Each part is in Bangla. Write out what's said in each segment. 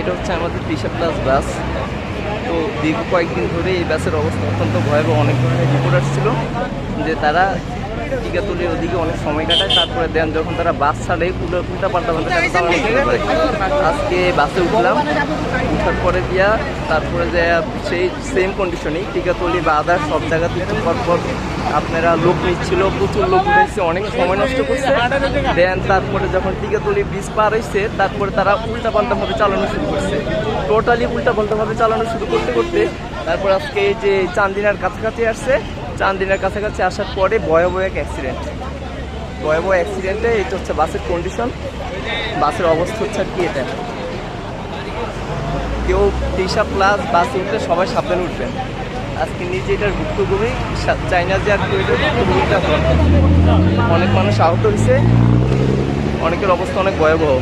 এটা হচ্ছে আমাদের 30+ বাস। তো দীর্ঘ কয়েকদিন ধরে এই বাসের অবস্থা অত্যন্ত ভয়াবহ। অনেক ধরনের রিপোর্ট আসছিল যে তারা টিকাতলির ওদিকে অনেক সময় কাটায়, তারপরে দেন যখন তারা বাস ছাড়ে উল্টা পাল্টা চালানো শুরু করে। আজকে বাসে উঠলাম, উঠার পরে দিয়া তারপরে যে সেই সেম কন্ডিশনেই টিকাতলি বা আদার সব জায়গাতে পরপর আপনারা লোক নিচ্ছিল, প্রচুর লোক উঠেছে, অনেক সময় নষ্ট করছে। দেন তারপরে যখন টিকাতলি ব্রিজ পার হয়েছে তারপরে তারা উল্টাপাল্টাভাবে চালানো শুরু করছে, টোটালি উল্টাপাল্টাভাবে চালানো শুরু করতে করতে তারপর আজকে এই যে চান্দিনার কাছাকাছি আসছে। চান্দিনার কাছাকাছি আসার পরে ভয়াবহ এক অ্যাক্সিডেন্টে এটা হচ্ছে বাসের কন্ডিশন। বাসের অবস্থা হচ্ছে আর কি এটা। কেউ 30+ বাসে উঠলে সবাই সাবধানে উঠবেন। আজকে নিজে এটার ভুক্তভোগী, চাইনা যে আর কেউ এটার ভুক্তভোগীটা অনেক মানুষ আহত হয়েছে, অনেকের অবস্থা অনেক ভয়াবহ।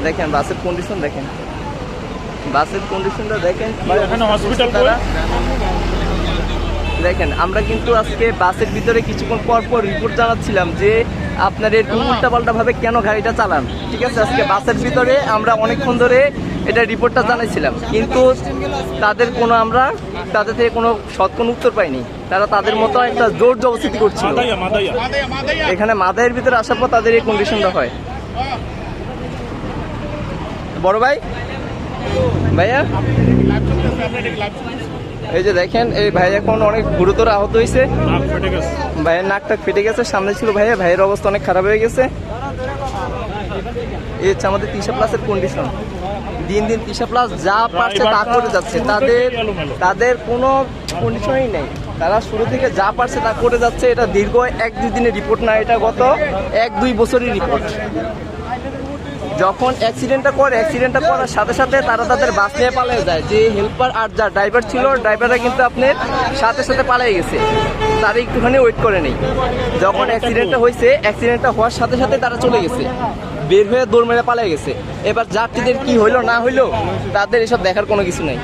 দেখেন বাসের কন্ডিশন, দেখেন বাসের কন্ডিশনটা দেখেন। দেখেন আমরা কিন্তু আজকে বাসের ভিতরে কিছুক্ষণ পর পর রিপোর্ট জানাচ্ছিলাম যে আপনার এরকম উল্টাপাল্টাভাবে কেন গাড়িটা চালান, ঠিক আছে। আজকে বাসের ভিতরে আমরা অনেকক্ষণ ধরে এটা রিপোর্টটা জানাইছিলাম, কিন্তু আমরা তাদের থেকে কোনো সৎ কোনো উত্তর পাইনি। তারা তাদের মতো একটা জোর জবরদস্তি করছিল। এখানে মাদায়ের ভিতরে আসার পর তাদের এই কন্ডিশনটা হয়। বড় ভাইয়া এই যে দেখেন, এই ভাই এখন অনেক গুরুতর আহত হয়েছে, ভাইয়ের নাকটা ফেটে গেছে। সামনে ছিল ভাইয়ের অবস্থা অনেক খারাপ হয়ে গেছে। এই হচ্ছে আমাদের 30+ কন্ডিশন। দিন দিন 30+ যা পারছে তা করে যাচ্ছে, তাদের কোনো কন্ডিশনই নেই। তারা শুরু থেকে যা পারছে তা করে যাচ্ছে। এটা দীর্ঘ 1-2 দিনের রিপোর্ট না, এটা গত 1-2 বছরের রিপোর্ট। যখন অ্যাক্সিডেন্টটা করার সাথে সাথে তারা তাদের বাস নিয়ে পালিয়ে যায়। যে হেল্পার আর যা ড্রাইভার ছিল, ড্রাইভাররা কিন্তু আপনার সাথে পালিয়ে গেছে, তারা একটুখানি ওয়েট করে নেই। যখন অ্যাক্সিডেন্টটা হওয়ার সাথে সাথে তারা চলে গেছে, বের হয়ে দৌড় মেরে পালিয়ে গেছে। এবার যাত্রীদের কি হইলো না হইলো তাদের এসব দেখার কোনো কিছু নাই।